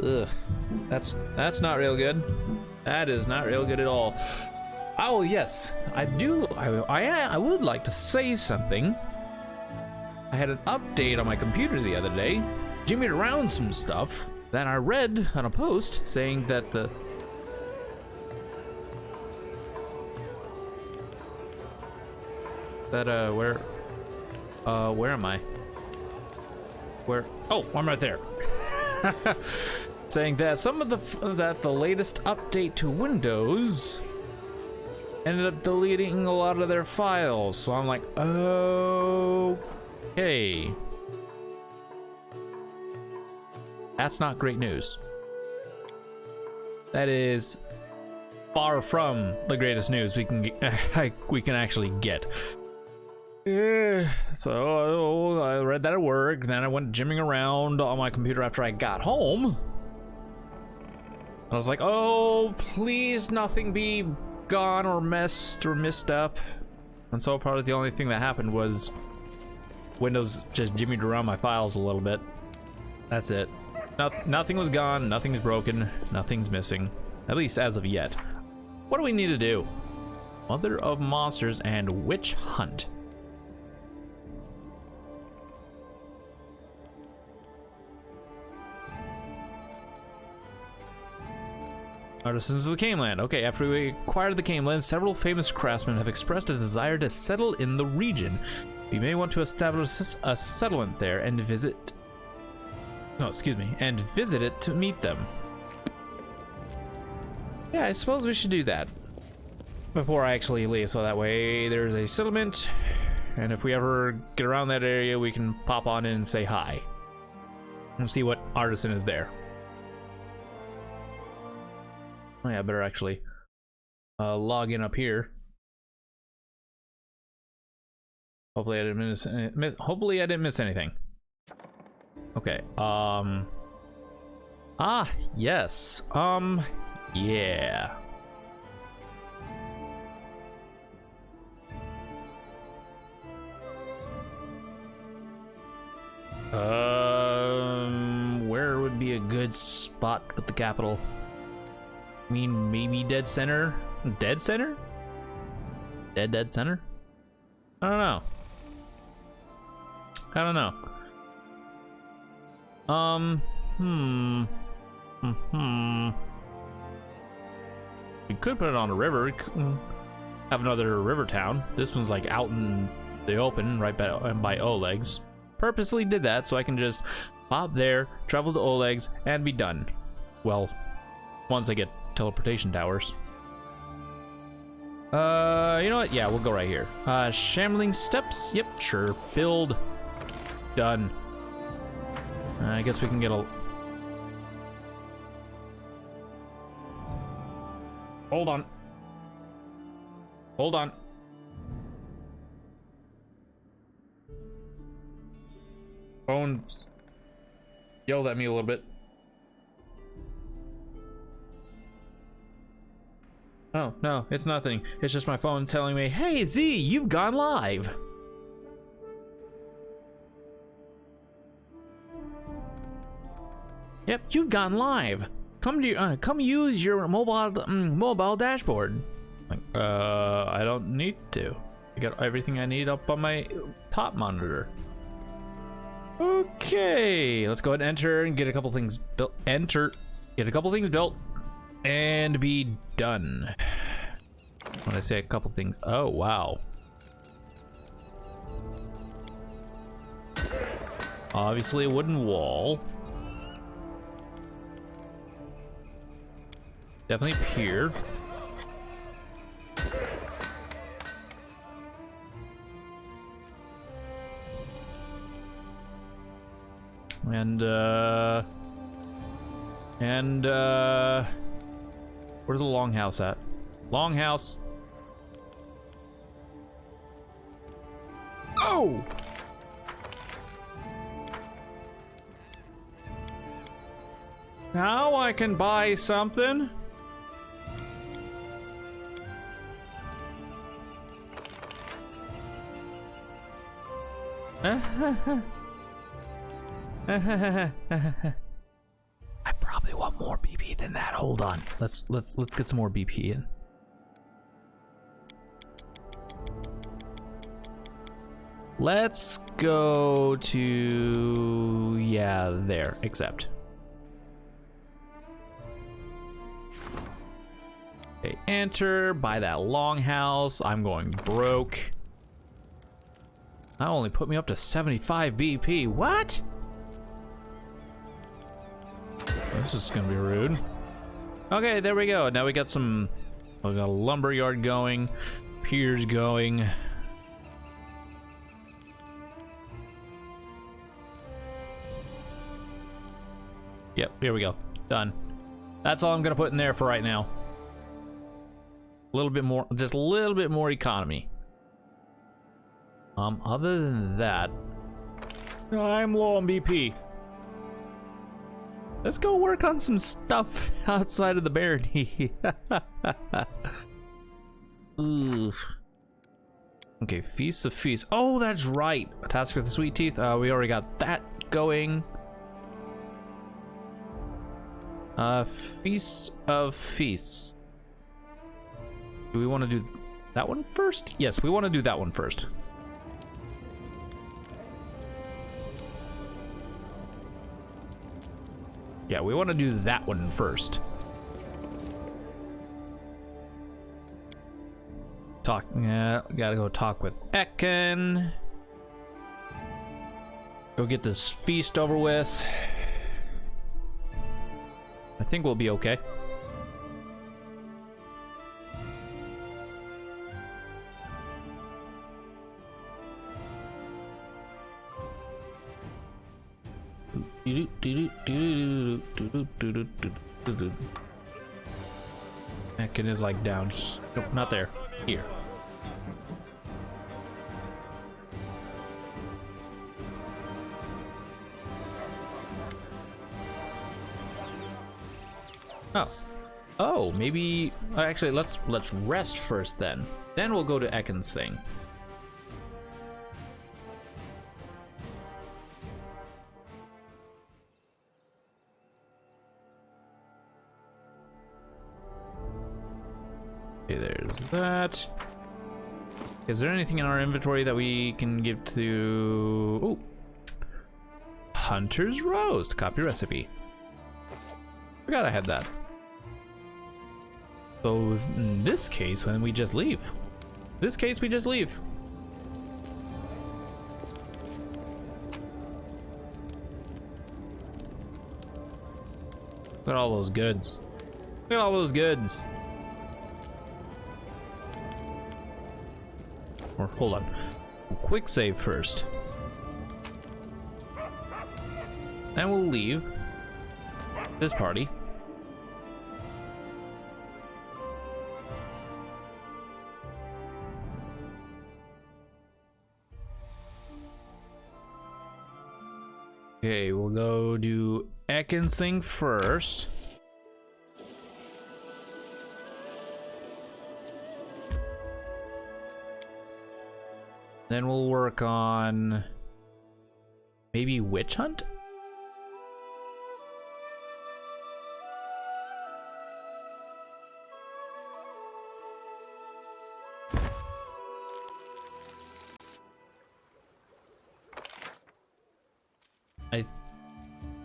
Ugh. That's not real good. That is not real good at all. Oh yes, I would like to say something. I had an update on my computer the other day, jimmied around some stuff. Then I read on a post saying that where am I? Where? Oh, I'm right there. Saying that the latest update to Windows ended up deleting a lot of their files. So I'm like, okay. That's not great news. That is far from the greatest news we can actually get. So I read that at work, then I went gymming around on my computer after I got home. I was like, oh, please nothing be gone or messed or messed up. And so far the only thing that happened was Windows just jimmied around my files a little bit. That's it. Nothing was gone, nothing's broken, nothing's missing. At least as of yet. What do we need to do? Mother of Monsters and Witch Hunt. Artisans of the Caneland. Okay, after we acquired the Caneland, several famous craftsmen have expressed a desire to settle in the region. We may want to establish a settlement there and visit... Oh, excuse me. And visit it to meet them. Yeah, I suppose we should do that before I actually leave, so that way there's a settlement, and if we ever get around that area, we can pop on in and say hi. And see what artisan is there. Oh yeah, I better actually log in up here. Hopefully I didn't miss anything. Okay. Yes. Yeah. Where would be a good spot with the capital? I mean, maybe dead center? Dead center? Dead center? I don't know. I don't know. We could put it on a river. We could have another river town. This one's like out in the open, right by Oleg's. Purposely did that so I can just pop there, travel to Oleg's, and be done. Well, once I get teleportation towers. You know what? Yeah, we'll go right here. Shambling Steps. Yep, sure. Build. Done. I guess we can get a... Hold on. Hold on. Phone yelled at me a little bit. Oh, no, it's nothing. It's just my phone telling me, hey, Z, you've gone live. Yep, you've gone live. Come use your mobile dashboard. Like, I don't need to. I got everything I need up on my top monitor. Okay, let's go ahead and enter and get a couple things built. Get a couple things built, and be done. When I say a couple things, oh wow. Obviously a wooden wall. Definitely pier. And where's the longhouse at? Longhouse. Oh! Now I can buy something. I probably more BP than that. Hold on. Let's get some more BP in. Let's go to, yeah, there, accept. Okay, enter, buy that longhouse. I'm going broke. That only put me up to 75 BP. What? This is gonna be rude. Okay, there we go. Now we got some, we got a lumber yard going, piers going. Yep, here we go. Done. That's all I'm gonna put in there for right now. A little bit more, just a little bit more economy. Other than that, I'm low on BP. Let's go work on some stuff outside of the barony. Okay, Feast of Feasts. Oh, that's right. A task with the Sweet Teeth. We already got that going. Feast of Feasts. Do we want to do that one first? Yes, we want to do that one first. Yeah, we want to do that one first. Yeah, gotta go talk with Ekin. Go get this feast over with. I think we'll be okay. Ekin is like down here. Nope, not there. Here. Oh. Oh, maybe actually let's rest first then. Then we'll go to Ekin's thing. Okay, there's that. Is there anything in our inventory that we can give to... Ooh. Hunter's Roast. Copy recipe. Forgot I had that. So in this case, when we just leave. This case, we just leave. Look at all those goods. Look at all those goods. Or hold on. Quick save first. Then we'll leave this party. Okay, we'll go do Ekin's thing first. Then we'll work on maybe witch hunt. I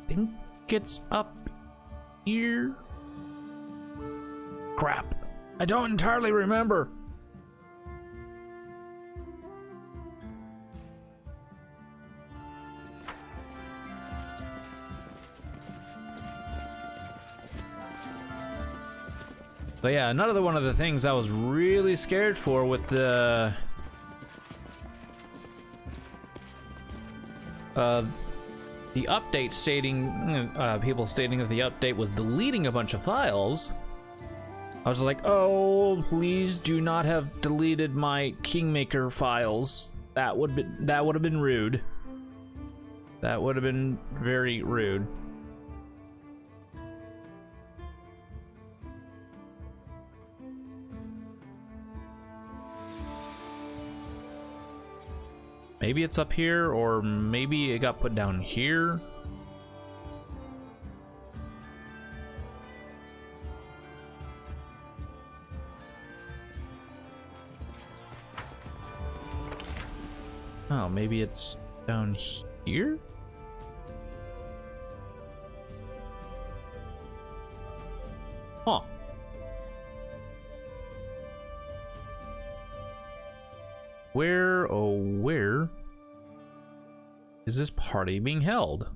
think it's up here. Crap. I don't entirely remember. But yeah, another one of the things I was really scared for with the update stating, people stating that the update was deleting a bunch of files. I was like, oh, please do not have deleted my Kingmaker files. That would have been rude. That would have been very rude. Maybe it's up here, or maybe it got put down here. Oh, maybe it's down here? Huh. Where, oh, where is this party being held?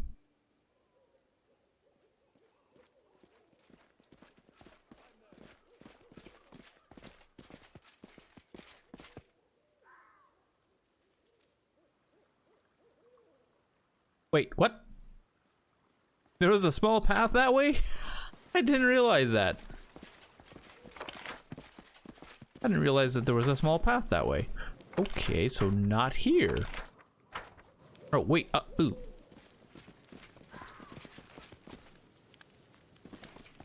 Wait, what? There was a small path that way? I didn't realize that. I didn't realize that there was a small path that way. Okay, so not here. Oh, wait, ooh.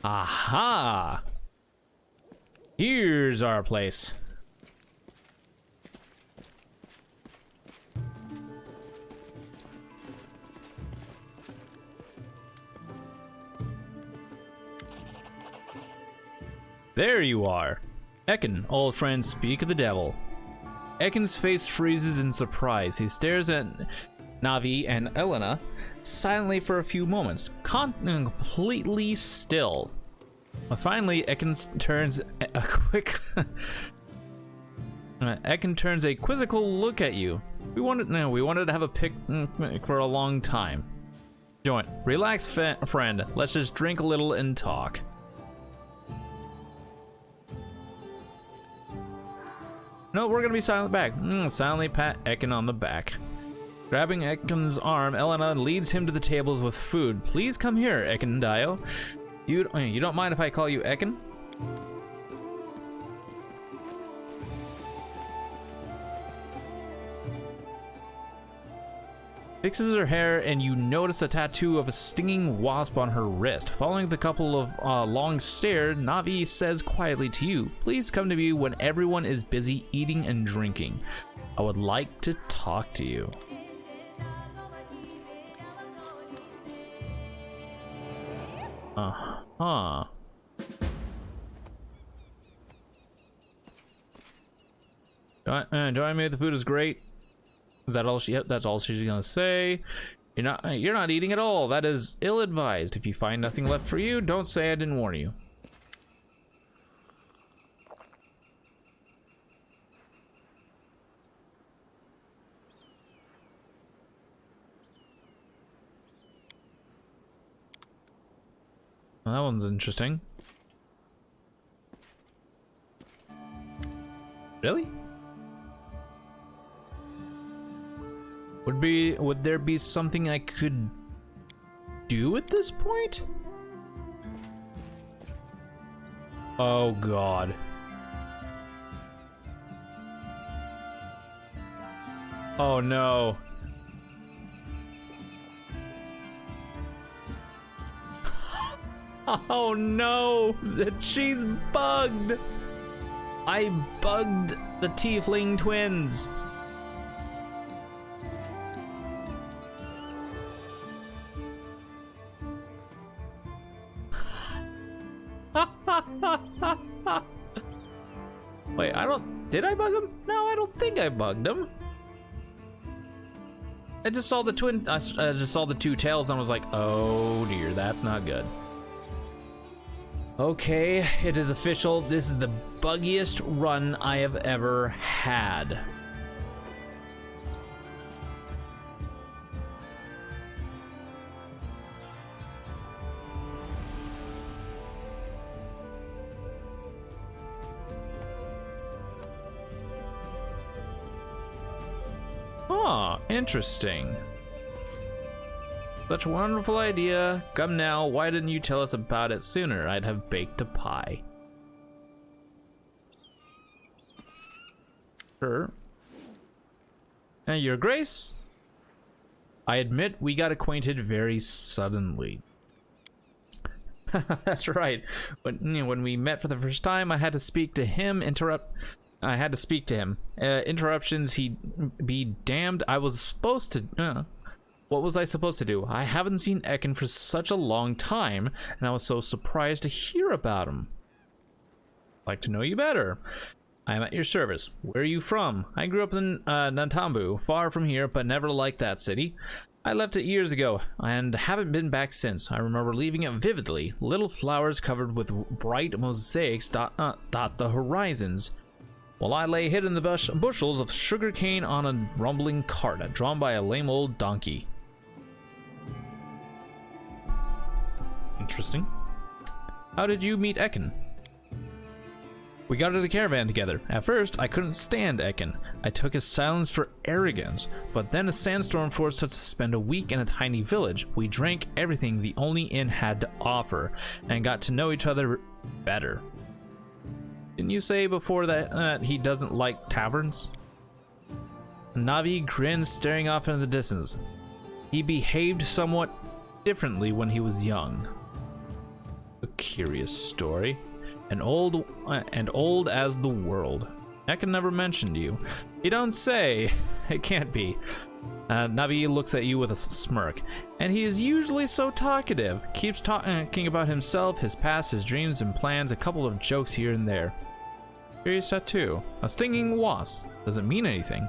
Aha! Here's our place. There you are. Ekin, old friend, speak of the devil. Ekin's face freezes in surprise. He stares at Navi and Elena silently for a few moments, completely still. Finally, Ekin turns a quizzical look at you. We wanted to have a picnic for a long time. Join. Relax, friend. Let's just drink a little and talk. No, we're gonna be silent back. Silently pat Ekin on the back. Grabbing Ekin's arm, Elena leads him to the tables with food. Please come here, Ekin Dio. You don't mind if I call you Ekin? Fixes her hair and you notice a tattoo of a stinging wasp on her wrist. Following the couple of long stare, Navi says quietly to you, please come to me when everyone is busy eating and drinking. I would like to talk to you. Uh-huh. Join me, the food is great. Is that all yep, that's all she's gonna say. You're not eating at all. That is ill-advised. If you find nothing left for you, don't say I didn't warn you. Well, that one's interesting. Really? Would there be something I could do at this point? Oh God. Oh no. Oh no, she's bugged. I bugged the Tiefling twins. Wait, did I bug him? No, I don't think I bugged him. I just saw the two tails and I was like, oh dear, that's not good. Okay, it is official. This is the buggiest run I have ever had. Ah, interesting. Such a wonderful idea. Come now, why didn't you tell us about it sooner? I'd have baked a pie. Sure. And Your Grace, I admit we got acquainted very suddenly. That's right. When we met for the first time, I had to speak to him. Interruptions, he'd be damned. I was supposed to... What was I supposed to do? I haven't seen Ekin for such a long time, and I was so surprised to hear about him. I'd like to know you better. I am at your service. Where are you from? I grew up in Nantambu, far from here, but never liked that city. I left it years ago, and haven't been back since. I remember leaving it vividly. Little flowers covered with bright mosaics dot the horizons, while I lay hid in the bushels of sugarcane on a rumbling cart, drawn by a lame old donkey. Interesting. How did you meet Ekin? We got into the caravan together. At first, I couldn't stand Ekin. I took his silence for arrogance, but then a sandstorm forced us to spend a week in a tiny village. We drank everything the only inn had to offer, and got to know each other better. Didn't you say before that he doesn't like taverns? Navi grinned, staring off into the distance. He behaved somewhat differently when he was young. A curious story. And old as the world. Ekin never mentioned you. You don't say. It can't be. Navi looks at you with a smirk. And he is usually so talkative. Keeps talking about himself, his past, his dreams and plans, a couple of jokes here and there. Curious tattoo. A stinging wasp. Doesn't mean anything.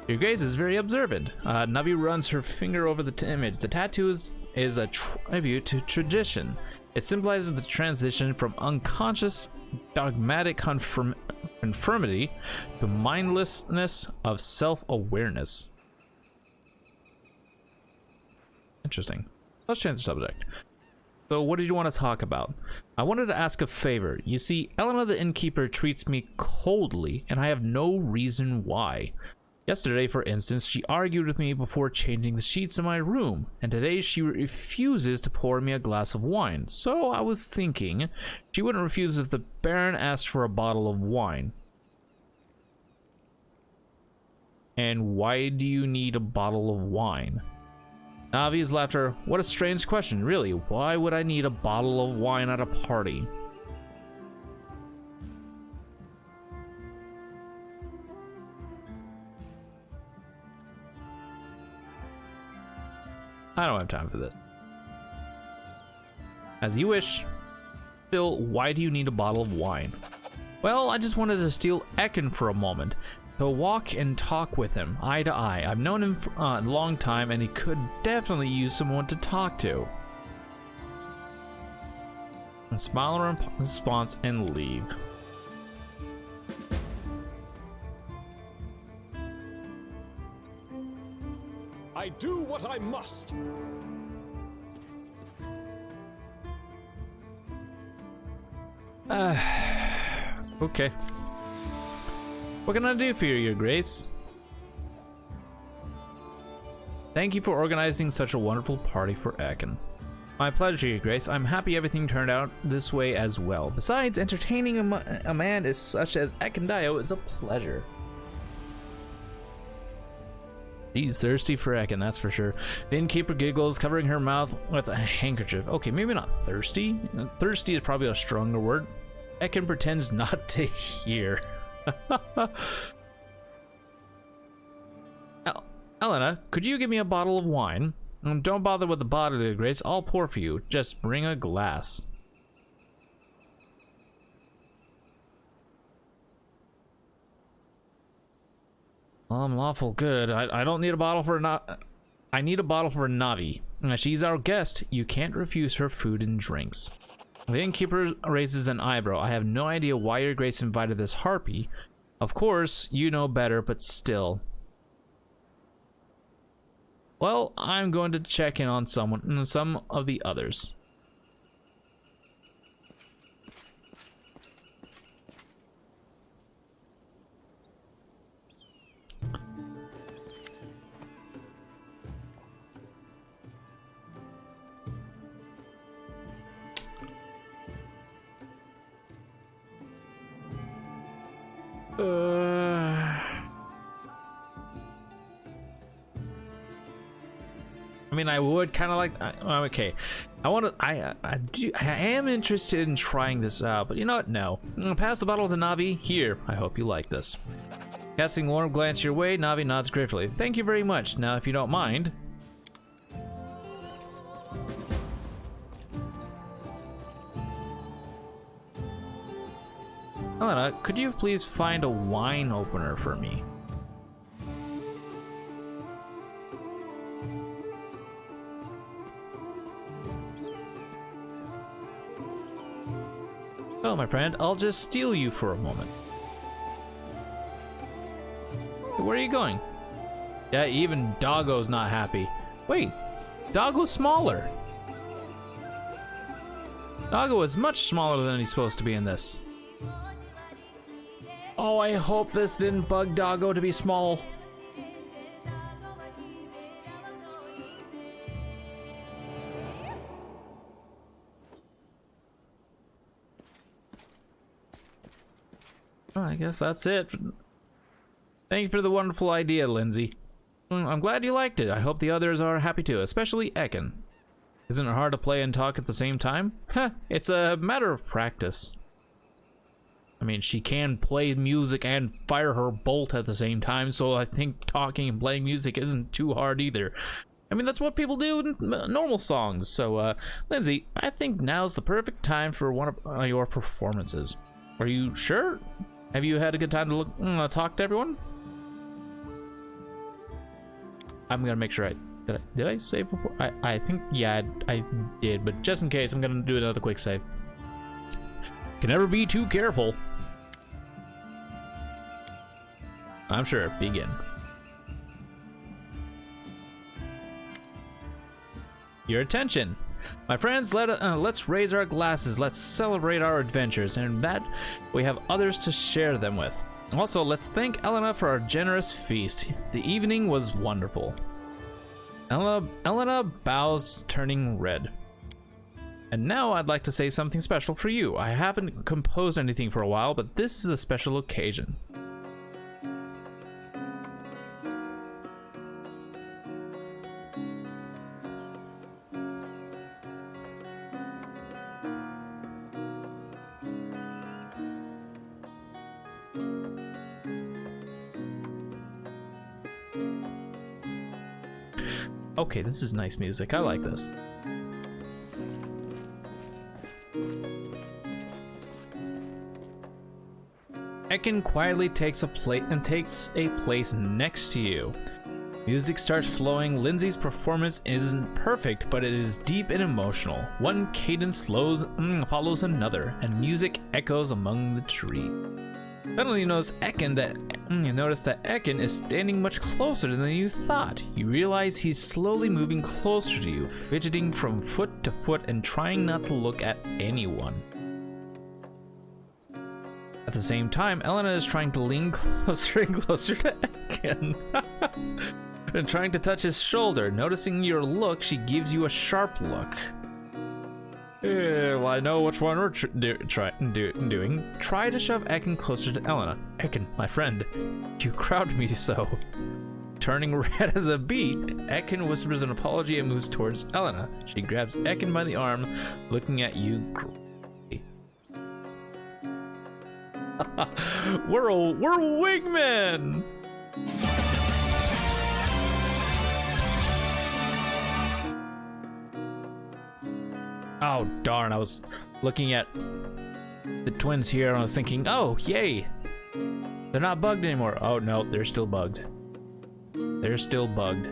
Your gaze is very observant. Navi runs her finger over the image. The tattoo is a tribute to tradition. It symbolizes the transition from unconscious, dogmatic conformity to mindlessness of self-awareness. Interesting. Let's change the subject. So what did you want to talk about? I wanted to ask a favor. You see, Elena the innkeeper treats me coldly, and I have no reason why. Yesterday, for instance, she argued with me before changing the sheets in my room, and today she refuses to pour me a glass of wine. So I was thinking she wouldn't refuse if the Baron asked for a bottle of wine. And why do you need a bottle of wine? Navi's laughter. What a strange question, really. Why would I need a bottle of wine at a party? I don't have time for this. As you wish. Still, why do you need a bottle of wine? Well, I just wanted to steal Ekin for a moment. To walk and talk with him, eye to eye. I've known him for a long time, and he could definitely use someone to talk to. And smile in response and leave. I do what I must. Okay. What can I do for you, Your Grace? Thank you for organizing such a wonderful party for Ekin. My pleasure, Your Grace. I'm happy everything turned out this way as well. Besides, entertaining a man as such as Ekin is a pleasure. He's thirsty for Ekin, that's for sure. The innkeeper giggles, covering her mouth with a handkerchief. Okay, maybe not thirsty. Thirsty is probably a stronger word. Ekin pretends not to hear. Elena, could you give me a bottle of wine? Don't bother with the bottle, Your Grace. I'll pour for you. Just bring a glass. Well, I'm lawful good. I don't need a bottle for I need a bottle for Navi. She's our guest. You can't refuse her food and drinks. The innkeeper raises an eyebrow. I have no idea why Your Grace invited this harpy. Of course, you know better, but still. Well, I'm going to check in on some of the others. I mean, I would kind of like. Okay, I want to. I am interested in trying this out, but you know what? No. I'm gonna pass the bottle to Navi. Here, I hope you like this. Casting a warm glance your way, Navi nods gratefully. Thank you very much. Now, if you don't mind. Elena, could you please find a wine opener for me? Oh, my friend, I'll just steal you for a moment. Where are you going? Yeah, even Doggo's not happy. Wait, Doggo's smaller. Doggo is much smaller than he's supposed to be in this. Oh, I hope this didn't bug Doggo to be small. Well, I guess that's it. Thank you for the wonderful idea, Lindsay. I'm glad you liked it. I hope the others are happy too, especially Ekin. Isn't it hard to play and talk at the same time? Heh, it's a matter of practice. I mean, she can play music and fire her bolt at the same time, so I think talking and playing music isn't too hard either. I mean, that's what people do in normal songs. So, Lindsay, I think now's the perfect time for one of your performances. Are you sure? Have you had a good time to talk to everyone? I'm gonna make sure did I save before? I think, yeah, I did, but just in case, I'm gonna do another quick save. Can never be too careful. I'm sure. Begin. Your attention. My friends, let's raise our glasses. Let's celebrate our adventures, and that we have others to share them with. Also, let's thank Elena for our generous feast. The evening was wonderful. Elena bows, turning red. And now I'd like to say something special for you. I haven't composed anything for a while, but this is a special occasion. Okay, this is nice music. I like this. Ekin quietly takes a place next to you. Music starts flowing. Lindsay's performance isn't perfect, but it is deep and emotional. One cadence follows another, and music echoes among the trees. Suddenly you notice that Ekin is standing much closer than you thought. You realize he's slowly moving closer to you, fidgeting from foot to foot and trying not to look at anyone. At the same time, Elena is trying to lean closer and closer to Ekin and trying to touch his shoulder. Noticing your look, she gives you a sharp look. Well, I know which one we're doing. Try to shove Ekin closer to Elena. Ekin, my friend, you crowd me so. Turning red as a beet, Ekin whispers an apology and moves towards Elena. She grabs Ekin by the arm, looking at you. we're wingmen. Oh darn, I was looking at the twins here and I was thinking, oh yay, they're not bugged anymore. Oh no, they're still bugged. They're still bugged.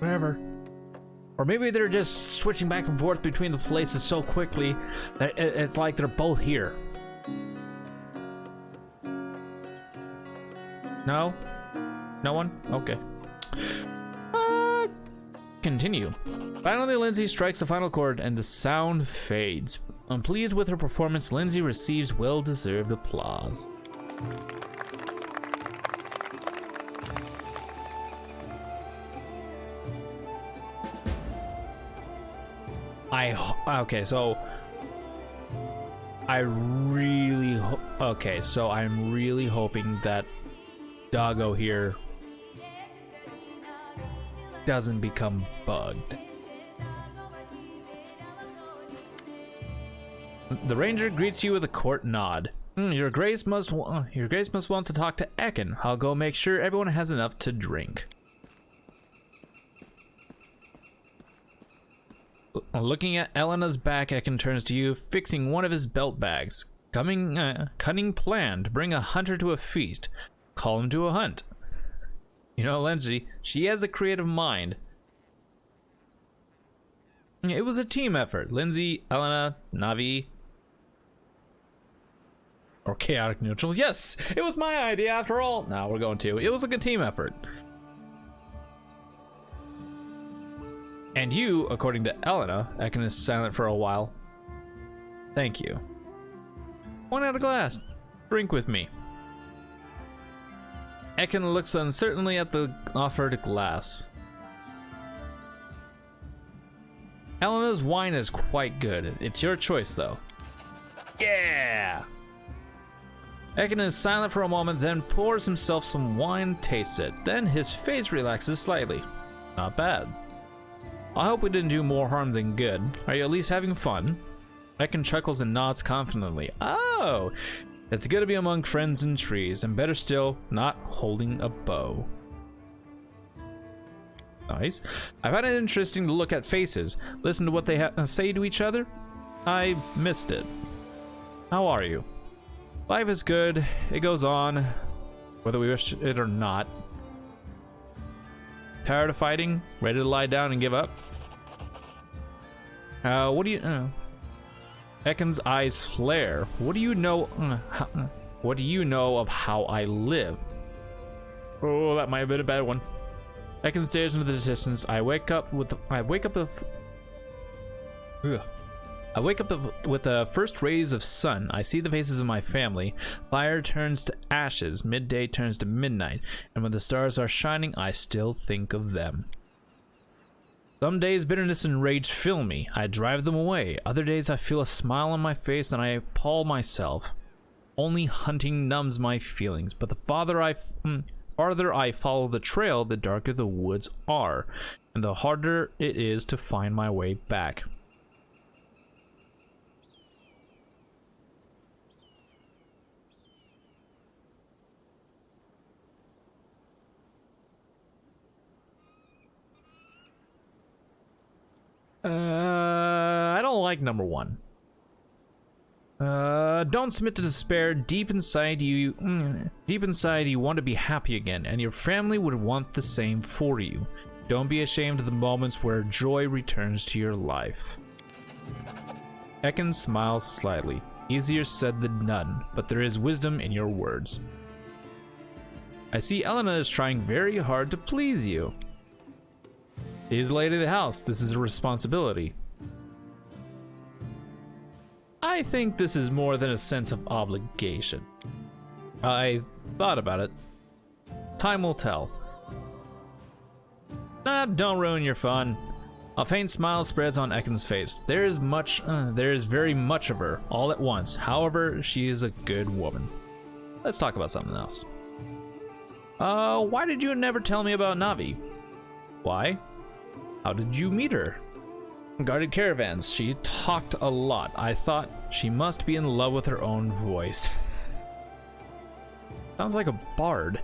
Whatever. Or maybe they're just switching back and forth between the places so quickly that it's like they're both here. No? No one? Okay. Continue. Finally, Lindsay strikes the final chord and the sound fades. Unpleased with her performance, Lindsay receives well-deserved applause. Okay, so I'm really hoping that Doggo here doesn't become bugged. The ranger greets you with a court nod. Your Grace must want to talk to Ekin. I'll go make sure everyone has enough to drink. Looking at Elena's back, Ekin turns to you, fixing one of his belt bags. Cunning plan to bring a hunter to a feast. Call him to a hunt. You know, Lindsay, she has a creative mind. It was a team effort. Lindsay, Elena, Navi, or chaotic neutral. Yes, it was my idea after all. Now we're going to. It was like a team effort. And you, according to Elena, Ekin is silent for a while. Thank you. One out of glass. Drink with me. Ekin looks uncertainly at the offered glass. Elena's wine is quite good. It's your choice, though. Yeah! Ekin is silent for a moment, then pours himself some wine, tastes it. Then his face relaxes slightly. Not bad. I hope we didn't do more harm than good. Are you at least having fun? Ekin chuckles and nods confidently. Oh! It's good to be among friends and trees, and better still, not holding a bow. Nice. I find it interesting to look at faces, listen to what they say to each other. I missed it. How are you? Life is good. It goes on, whether we wish it or not. Tired of fighting? Ready to lie down and give up? What do you... Ekin's eyes flare. What do you know... what do you know of how I live? Oh, that might have been a bad one. Ekin stares into the distance. I wake up with the first rays of sun. I see the faces of my family. Fire turns to ashes. Midday turns to midnight. And when the stars are shining, I still think of them. Some days bitterness and rage fill me. I drive them away. Other days I feel a smile on my face and I appall myself. Only hunting numbs my feelings. But the farther I follow the trail, the darker the woods are. And the harder it is to find my way back. I don't like number one. Don't submit to despair. Deep inside you want to be happy again, and your family would want the same for you. Don't be ashamed of the moments where joy returns to your life. Ekin smiles slightly. Easier said than done, but there is wisdom in your words. I see Elena is trying very hard to please you. She's the lady of the house. This is a responsibility. I think this is more than a sense of obligation. I thought about it. Time will tell. Don't ruin your fun. A faint smile spreads on Ekin's face. There is very much of her, all at once. However, she is a good woman. Let's talk about something else. Why did you never tell me about Navi? Why? How did you meet her? Guarded caravans. She talked a lot. I thought she must be in love with her own voice. Sounds like a bard.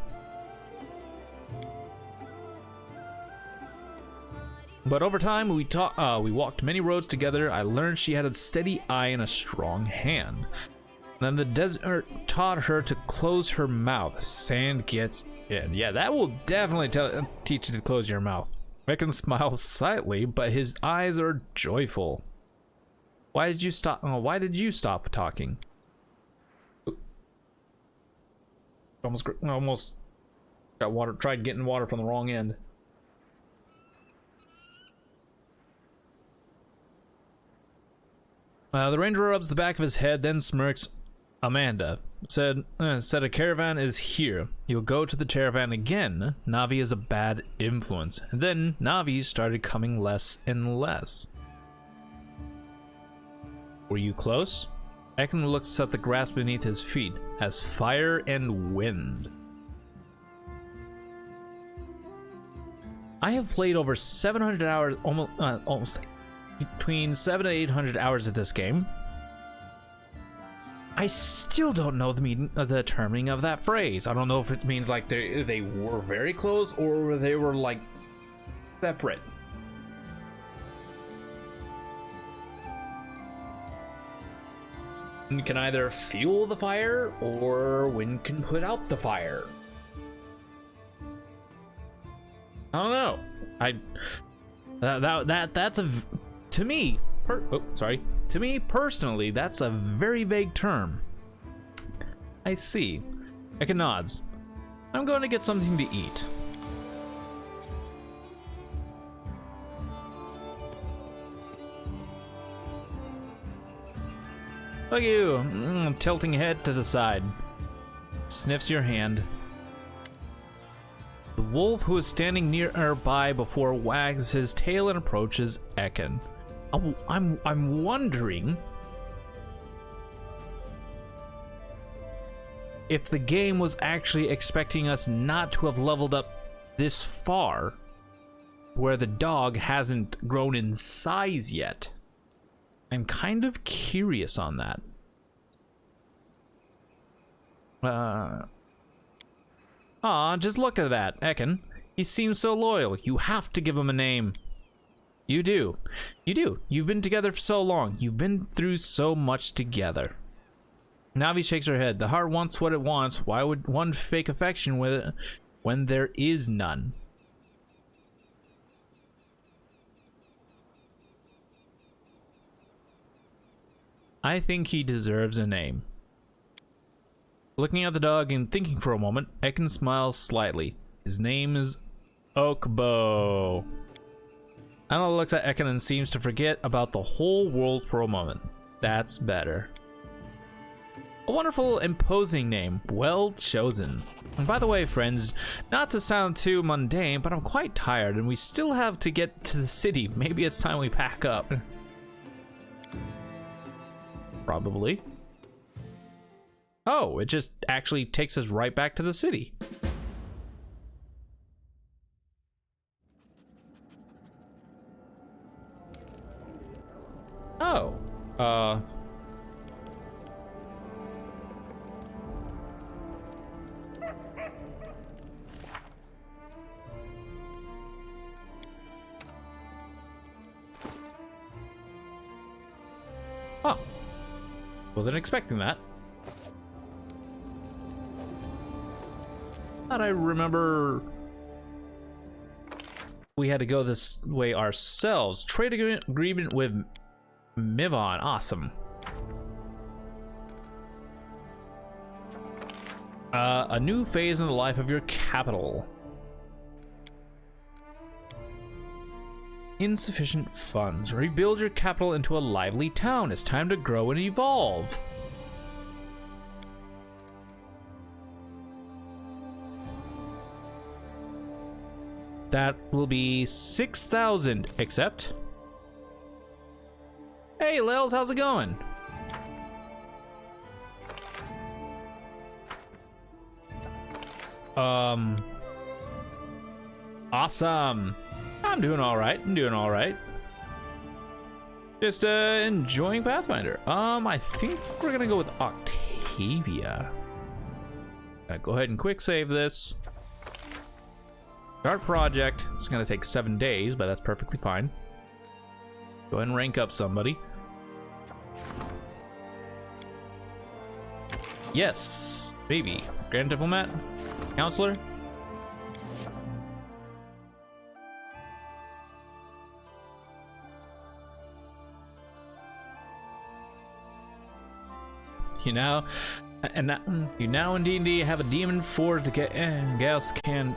But over time, we walked many roads together. I learned she had a steady eye and a strong hand. Then the desert taught her to close her mouth. Sand gets in. Yeah, that will definitely teach you to close your mouth. Ekin smiles slightly, but his eyes are joyful. Why did you stop? Why did you stop talking? Almost got water. Tried getting water from the wrong end. The ranger rubs the back of his head, then smirks. Amanda said a caravan is here. You'll go to the caravan again. Navi is a bad influence. And then Navi started coming less and less. Were you close? Ekin looks at the grass beneath his feet as fire and wind. I have played over 700 hours, almost between 700 and 800 hours of this game. I still don't know the meaning of the terming of that phrase. I don't know if it means like they were very close or they were like separate. Wind can either fuel the fire or wind can put out the fire. I don't know. That's a to me. To me personally, that's a very vague term. I see. Eka nods. I'm going to get something to eat. Look at you, tilting head to the side. Sniffs your hand. The wolf, who is standing nearby before, wags his tail and approaches Ekin. I'm wondering if the game was actually expecting us not to have leveled up this far, where the dog hasn't grown in size yet. I'm kind of curious on that. Just look at that, Ekin. He seems so loyal. You have to give him a name. You do. You do. You've been together for so long. You've been through so much together. Navi shakes her head. The heart wants what it wants. Why would one fake affection with it when there is none? I think he deserves a name. Looking at the dog and thinking for a moment, Ekin smiles slightly. His name is Okbo. Anna looks at Ekin and seems to forget about the whole world for a moment. That's better. A wonderful, imposing name. Well chosen. And by the way, friends, not to sound too mundane, but I'm quite tired and we still have to get to the city. Maybe it's time we pack up. Probably. Oh, it just actually takes us right back to the city. Oh, oh, wasn't expecting that. Thought I remember we had to go this way ourselves. Trade agreement with Mivon. Awesome. A new phase in the life of your capital. Insufficient funds. Rebuild your capital into a lively town. It's time to grow and evolve. That will be 6,000, except... Hey, Lels, how's it going? Awesome. I'm doing all right. Just enjoying Pathfinder. I think we're gonna go with Octavia. Go ahead and quick save this. Start project. It's gonna take 7 days, but that's perfectly fine. Go ahead and rank up somebody. Yes, baby. Grand Diplomat, Counselor. You now in D&D have a demon for to get Gauss cannon.